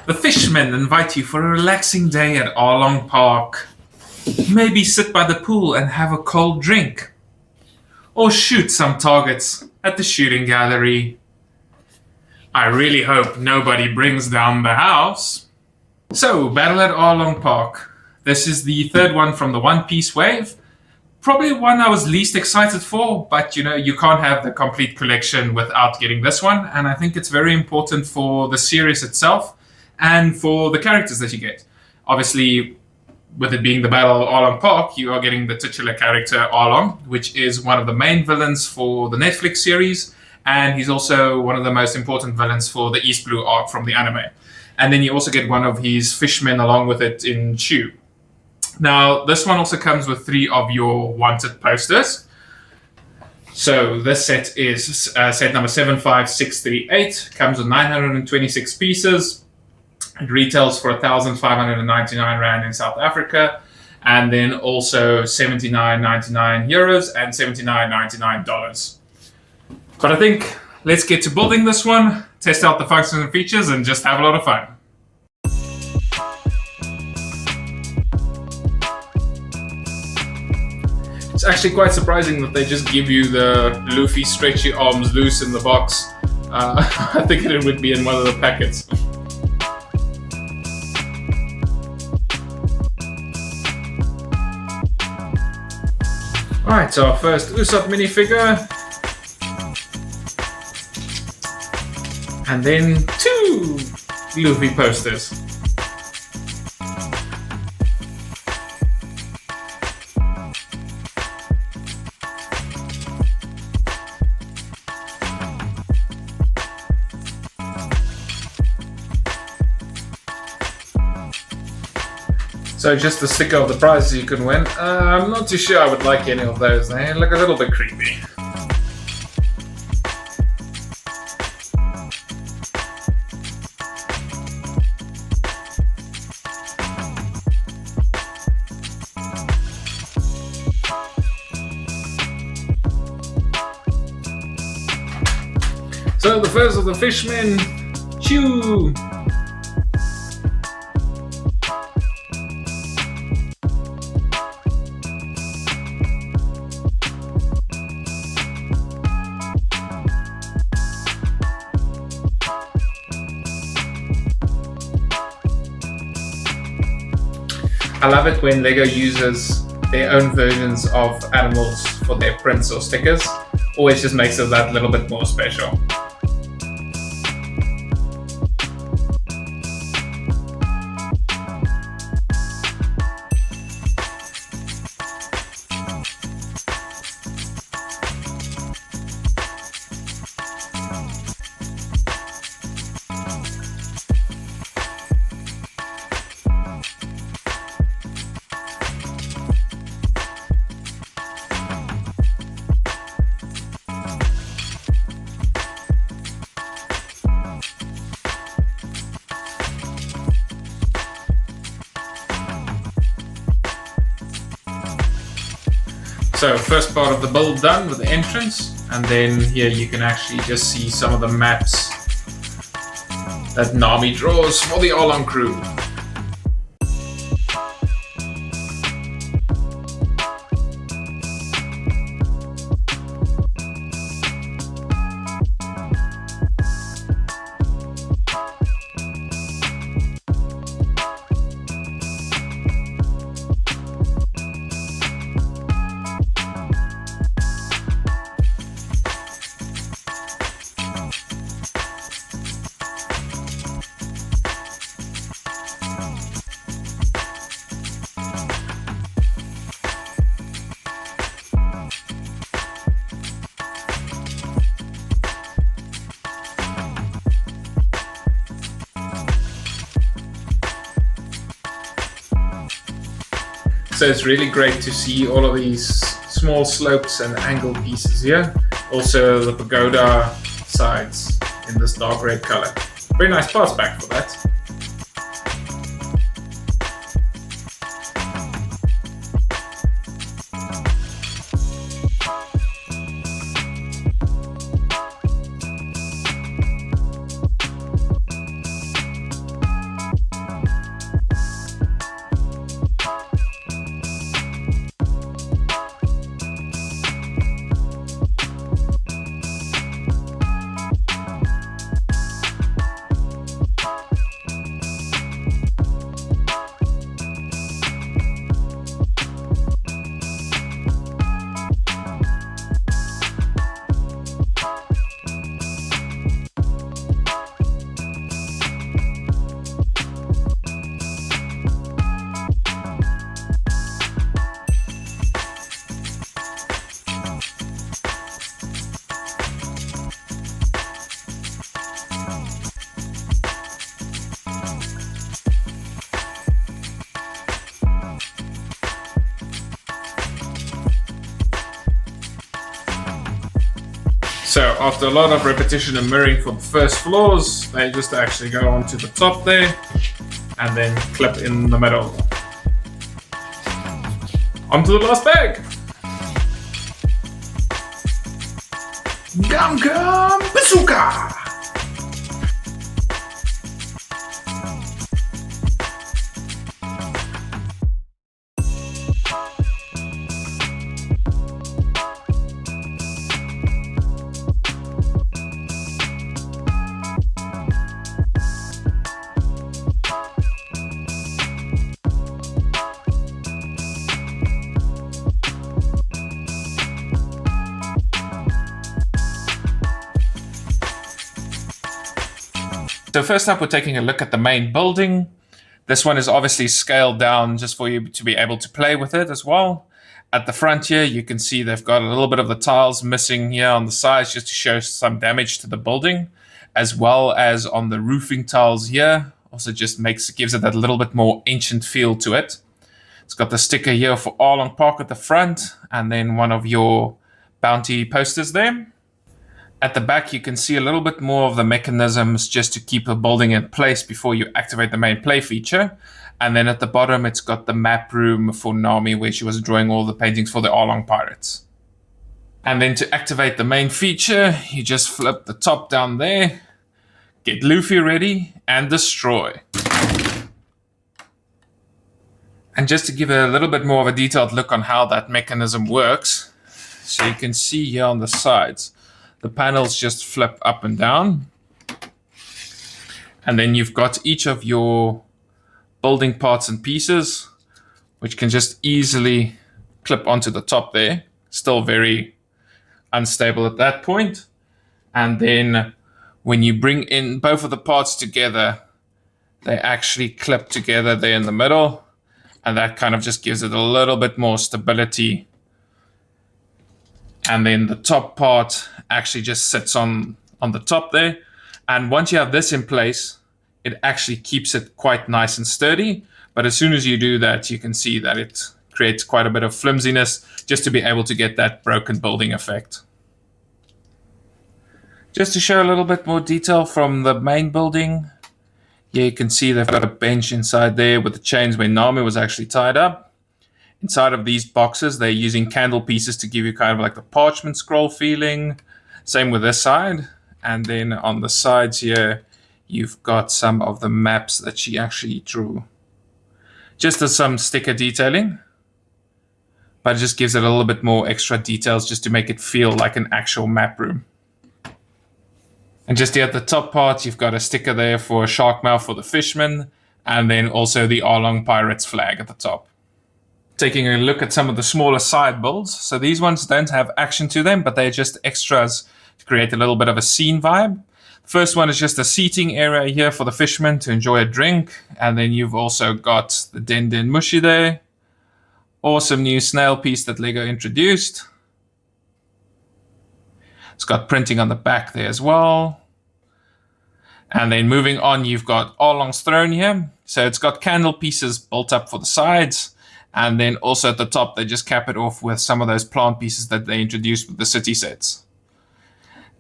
The fishmen invite you for a relaxing day at Arlong Park. Maybe sit by the pool and have a cold drink. Or shoot some targets at the shooting gallery. I really hope nobody brings down the house. So, Battle at Arlong Park. This is the third one from the One Piece wave. Probably one I was least excited for, but you can't have the complete collection without getting this one. And I think it's very important for the series itself and for the characters that you get. Obviously, with it being the Battle of Arlong Park, you are getting the titular character Arlong, which is one of the main villains for the Netflix series, and he's also one of the most important villains for the East Blue arc from the anime. And then you also get one of his fishmen along with it in Shu. Now, this one also comes with 3 of your wanted posters. So this set is set number 75638, comes with 926 pieces. It retails for 1,599 Rand in South Africa, and then also 79.99 euros and $79.99. But I think let's get to building this one, test out the functions and features, and just have a lot of fun. It's actually quite surprising that they just give you the Luffy stretchy arms loose in the box. I think it would be in one of the packets. Alright, so our first Usopp minifigure. And then 2 Luffy posters. So just the sticker of the prizes you can win. I'm not too sure I would like any of those. They look a little bit creepy. So the first of the fishmen, Chew! I love it when LEGO uses their own versions of animals for their prints or stickers. Always just makes it that little bit more special. So first part of the build done with the entrance, and then here you can actually just see some of the maps that Nami draws for the Arlong crew. So it's really great to see all of these small slopes and angle pieces here. Also the pagoda sides in this dark red color. Very nice parts back for that. So after a lot of repetition and mirroring for the first floors, they just actually go onto the top there and then clip in the middle. Onto the last bag. Gum Gum Bazooka! So first up, we're taking a look at the main building. This one is obviously scaled down just for you to be able to play with it as well. At the front here, you can see they've got a little bit of the tiles missing here on the sides just to show some damage to the building, as well as on the roofing tiles here. Also just gives it that little bit more ancient feel to it. It's got the sticker here for Arlong Park at the front, and then one of your bounty posters there. At the back, you can see a little bit more of the mechanisms just to keep the building in place before you activate the main play feature. And then at the bottom, it's got the map room for Nami, where she was drawing all the paintings for the Arlong Pirates. And then to activate the main feature, you just flip the top down there, get Luffy ready, and destroy. And just to give a little bit more of a detailed look on how that mechanism works, so you can see here on the sides, the panels just flip up and down. And then you've got each of your building parts and pieces, which can just easily clip onto the top there. Still very unstable at that point. And then when you bring in both of the parts together, they actually clip together there in the middle. And that kind of just gives it a little bit more stability. And then the top part actually just sits on the top there. And once you have this in place, it actually keeps it quite nice and sturdy. But as soon as you do that, you can see that it creates quite a bit of flimsiness just to be able to get that broken building effect. Just to show a little bit more detail from the main building, here you can see they've got a bench inside there with the chains where Nami was actually tied up. Inside of these boxes, they're using candle pieces to give you kind of like the parchment scroll feeling. Same with this side. And then on the sides here, you've got some of the maps that she actually drew. Just as some sticker detailing. But it just gives it a little bit more extra details just to make it feel like an actual map room. And just here at the top part, you've got a sticker there for a shark mouth for the fisherman. And then also the Arlong Pirates flag at the top. Taking a look at some of the smaller side builds. So these ones don't have action to them, but they're just extras to create a little bit of a scene vibe. The first one is just a seating area here for the fishermen to enjoy a drink. And then you've also got the Den Den Mushi there. Awesome new snail piece that Lego introduced. It's got printing on the back there as well. And then moving on, you've got Arlong's throne here. So it's got candle pieces built up for the sides. And then also at the top, they just cap it off with some of those plant pieces that they introduced with the city sets.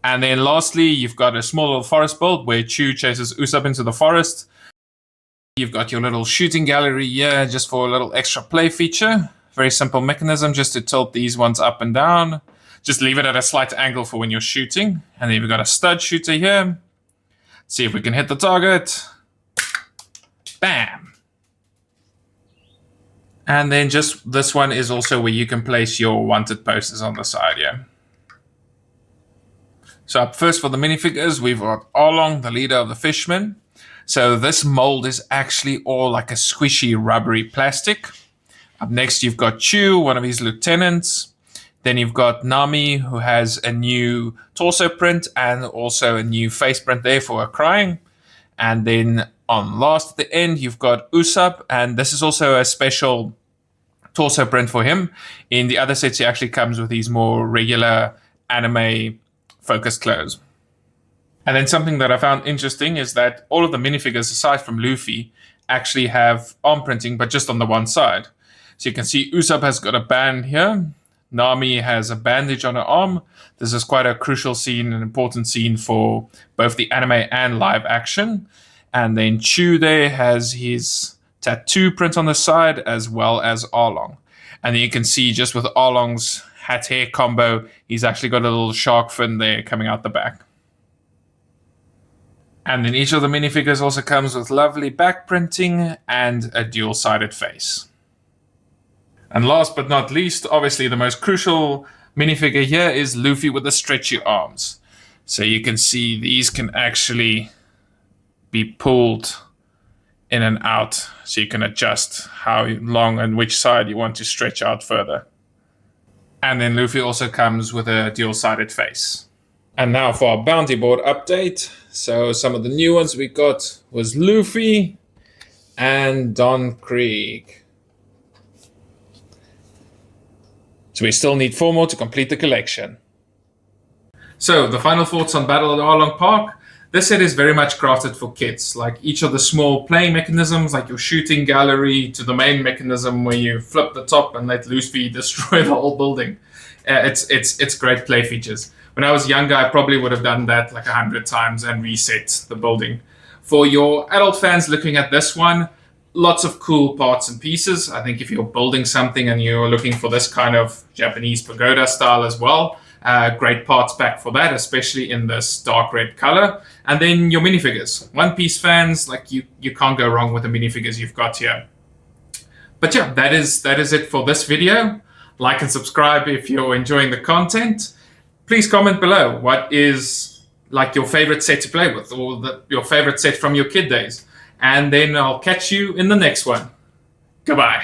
And then lastly, you've got a small little forest build where Chew chases Usopp into the forest. You've got your little shooting gallery here just for a little extra play feature. Very simple mechanism just to tilt these ones up and down. Just leave it at a slight angle for when you're shooting. And then you've got a stud shooter here. See if we can hit the target. Bam! And then just this one is also where you can place your wanted posters on the side, yeah. So up first for the minifigures, we've got Arlong, the leader of the fishermen. So this mold is actually all like a squishy, rubbery plastic. Up next, you've got Chew, one of his lieutenants. Then you've got Nami, who has a new torso print and also a new face print there for her crying. And then on last at the end, you've got Usopp, and this is also a special torso print for him. In the other sets, he actually comes with these more regular anime focused clothes. And then something that I found interesting is that all of the minifigures, aside from Luffy, actually have arm printing, but just on the one side. So you can see Usopp has got a band here. Nami has a bandage on her arm. This is quite a crucial scene, an important scene for both the anime and live action. And then Chu there has his tattoo print on the side, as well as Arlong. And then you can see just with Arlong's hat hair combo, he's actually got a little shark fin there coming out the back. And then each of the minifigures also comes with lovely back printing and a dual-sided face. And last but not least, obviously the most crucial minifigure here is Luffy with the stretchy arms. So you can see these can actually be pulled in and out, so you can adjust how long and which side you want to stretch out further. And then Luffy also comes with a dual-sided face. And now for our bounty board update. So some of the new ones we got was Luffy and Don Krieg. So we still need 4 more to complete the collection. So the final thoughts on Battle at Arlong Park. This set is very much crafted for kids. Like each of the small playing mechanisms, like your shooting gallery, to the main mechanism where you flip the top and let Luffy destroy the whole building. It's great play features. When I was younger, I probably would have done that like 100 times and reset the building. For your adult fans looking at this one, lots of cool parts and pieces. I think if you're building something and you're looking for this kind of Japanese pagoda style as well, great parts pack for that, especially in this dark red color. And then your minifigures. One Piece fans, like you can't go wrong with the minifigures you've got here. But yeah, that is it for this video. Like and subscribe if you're enjoying the content. Please comment below what is like your favorite set to play with, or your favorite set from your kid days. And then I'll catch you in the next one. Goodbye.